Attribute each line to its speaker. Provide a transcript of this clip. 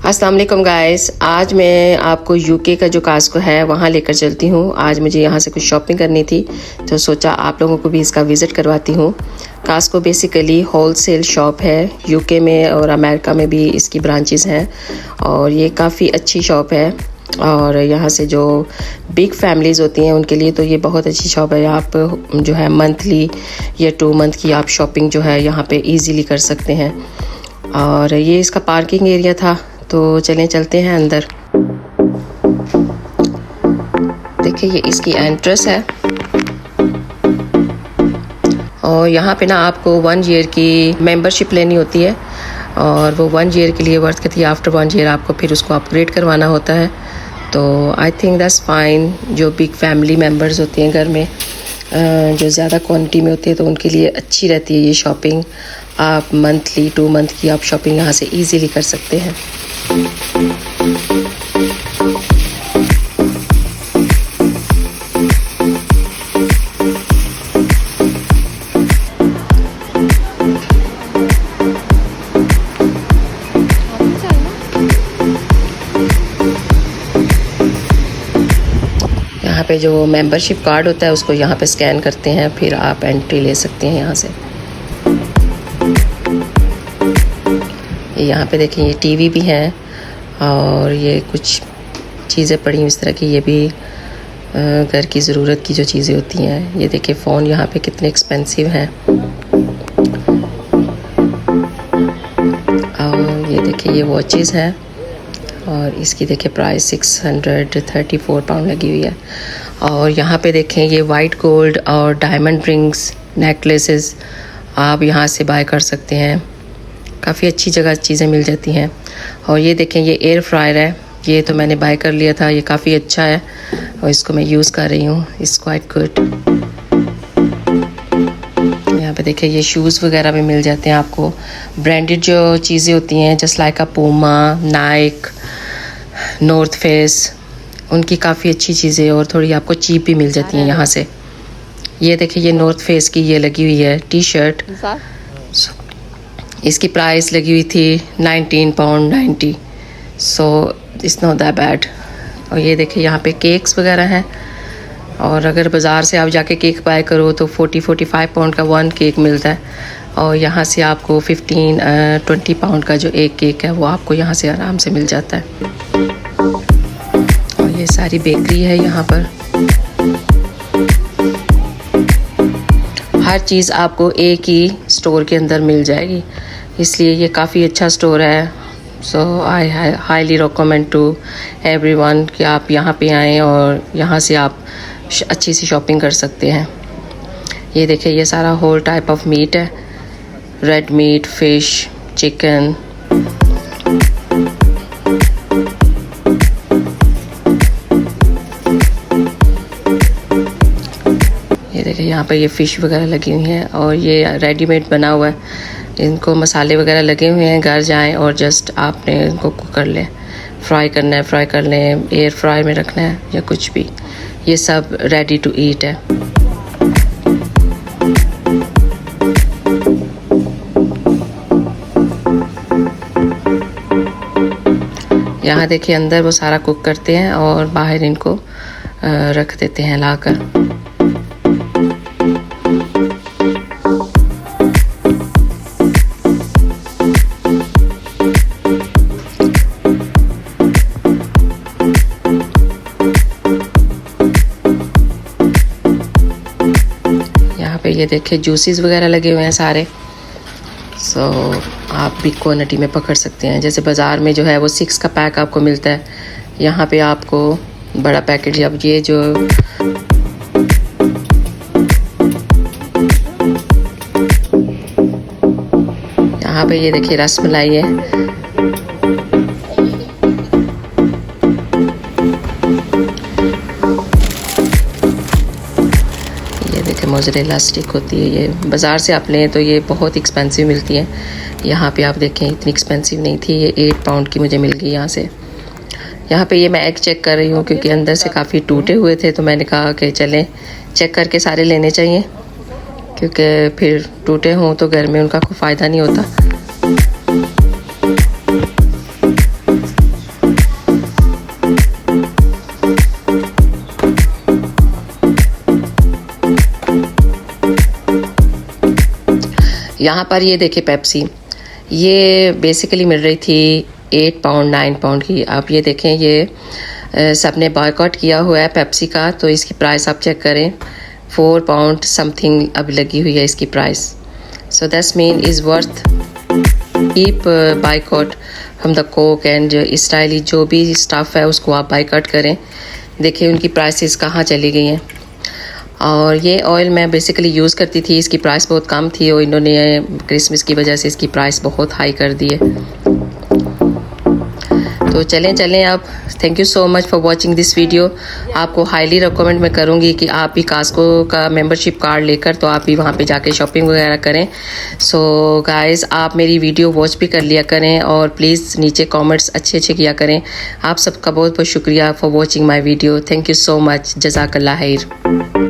Speaker 1: अस्सलाम वालेकुम गाइस। आज मैं आपको यूके का जो कास्को है वहाँ लेकर चलती हूँ। आज मुझे यहाँ से कुछ शॉपिंग करनी थी तो सोचा आप लोगों को भी इसका विज़िट करवाती हूँ। कास्को बेसिकली होलसेल शॉप है। यूके में और अमेरिका में भी इसकी ब्रांचेस हैं और ये काफ़ी अच्छी शॉप है। और यहाँ से जो बिग फैमिलीज़ होती हैं उनके लिए तो ये बहुत अच्छी शॉप है। आप जो है मंथली या 2 मंथ की आप शॉपिंग जो है यहाँ पे इजीली कर सकते हैं। और ये इसका पार्किंग एरिया था तो चलते हैं अंदर। देखिए ये इसकी एंट्रेंस है और यहाँ पे ना आपको 1 ईयर की मेंबरशिप लेनी होती है और वो 1 ईयर के लिए वर्थ करती है। आफ्टर 1 ईयर आपको फिर उसको अपग्रेड करवाना होता है। तो आई थिंक दैट्स फाइन। जो बिग फैमिली मेंबर्स होते हैं घर में, जो ज़्यादा क्वांटिटी में होती है तो उनके लिए अच्छी रहती है ये शॉपिंग। आप मंथली 2 मंथ की आप शॉपिंग यहाँ से इजीली कर सकते हैं। यहाँ पे जो मेंबरशिप कार्ड होता है उसको यहाँ पे स्कैन करते हैं, फिर आप एंट्री ले सकते हैं यहाँ से। यहाँ पे देखें ये टीवी भी है और ये कुछ चीज़ें पड़ी हुई इस तरह की, ये भी घर की ज़रूरत की जो चीज़ें होती हैं। ये देखिए फ़ोन यहाँ पे कितने एक्सपेंसिव हैं और ये देखिए ये वॉचेस हैं और इसकी देखिए प्राइस 634 पाउंड लगी हुई है। और यहाँ पे देखें ये वाइट गोल्ड और डायमंड रिंग्स नेकलेसेस आप यहाँ से बाय कर सकते हैं। काफ़ी अच्छी जगह चीज़ें मिल जाती हैं। और ये देखें ये एयर फ्रायर है, ये तो मैंने बाय कर लिया था। ये काफ़ी अच्छा है और इसको मैं यूज़ कर रही हूँ। It's quite good. यहाँ पे देखिए ये शूज़ वगैरह भी मिल जाते हैं आपको। ब्रांडेड जो चीज़ें होती हैं जस्ट लाइक अ पूमा, नाइक, नॉर्थ फेस, उनकी काफ़ी अच्छी चीज़ें और थोड़ी आपको चीप भी मिल जाती हैं यहाँ से। ये देखिए ये नॉर्थ फेस की ये लगी हुई है टी शर्ट। इसकी प्राइस लगी हुई थी 19 pound 90। So it's not that bad. और ये देखिए यहाँ पे केक्स वगैरह हैं और अगर बाज़ार से आप जाके केक बाय करो तो 40-45 पाउंड का 1 केक मिलता है और यहाँ से आपको 15-20 पाउंड का जो एक केक है वो आपको यहाँ से आराम से मिल जाता है। और ये सारी बेकरी है यहाँ पर। हर चीज़ आपको एक ही स्टोर के अंदर मिल जाएगी, इसलिए ये काफ़ी अच्छा स्टोर है। So I highly recommend to everyone कि आप यहाँ पे आएँ और यहाँ से आप अच्छी सी शॉपिंग कर सकते हैं। ये देखिए ये सारा होल टाइप ऑफ मीट है, रेड मीट, फिश, चिकन। ये देखिए यहाँ पे ये फ़िश वगैरह लगी हुई हैं और ये रेडीमेड बना हुआ है। इनको मसाले वगैरह लगे हुए हैं, घर जाएं और जस्ट आपने इनको कुक कर लें। फ्राई करना है फ्राई कर लें, एयर फ्राई में रखना है या कुछ भी, ये सब रेडी टू ईट है। यहाँ देखिए अंदर वो सारा कुक करते हैं और बाहर इनको रख देते हैं लाकर। यहाँ पे ये देखिए जूसेस वगैरह लगे हुए हैं सारे। सो आप भी क्वांटिटी में पकड़ सकते हैं। जैसे बाज़ार में जो है वो 6 का पैक आपको मिलता है, यहाँ पे आपको बड़ा पैकेट। अब ये जो यहाँ पे ये देखिए रसमलाई है। ये देखिए मोज़रेला स्टिक होती है, ये बाज़ार से आप लें तो ये बहुत एक्सपेंसिव मिलती है। यहाँ पे आप देखें इतनी एक्सपेंसिव नहीं थी, ये 8 पाउंड की मुझे मिल गई यहाँ से। यहाँ पे ये मैं एग चेक कर रही हूँ क्योंकि अंदर से काफ़ी टूटे हुए थे तो मैंने कहा कि चलें चेक करके सारे लेने चाहिए, क्योंकि फिर टूटे हों तो घर में उनका कोई फ़ायदा नहीं होता। यहाँ पर ये देखिए पेप्सी, ये बेसिकली मिल रही थी 8 पाउंड 9 पाउंड की। आप ये देखें, ये सबने बॉयकॉट किया हुआ है पेप्सी का, तो इसकी प्राइस आप चेक करें, 4 पाउंड समथिंग अब लगी हुई है इसकी price. So that's mean is worth keep boycott from the Coke and Israeli जो भी स्टाफ है उसको आप बाइकआउट करें। देखिए उनकी प्राइसेस कहाँ चली गई हैं। और ये ऑयल मैं बेसिकली यूज़ करती थी, इसकी प्राइस बहुत कम थी और इन्होंने क्रिसमस की वजह से इसकी प्राइस बहुत हाई कर दी है। तो चलें अब। Thank you so much for watching this video. आपको हाईली रिकमेंड मैं करूँगी कि आप भी कास्को का मेंबरशिप कार्ड लेकर तो आप भी वहाँ पे जाके शॉपिंग वगैरह करें। सो गाइस, आप मेरी वीडियो वॉच भी कर लिया करें और प्लीज़ नीचे कमेंट्स अच्छे किया करें। आप सबका बहुत बहुत शुक्रिया for watching my video. Thank you so much. जज़ाकल्लाह खैर।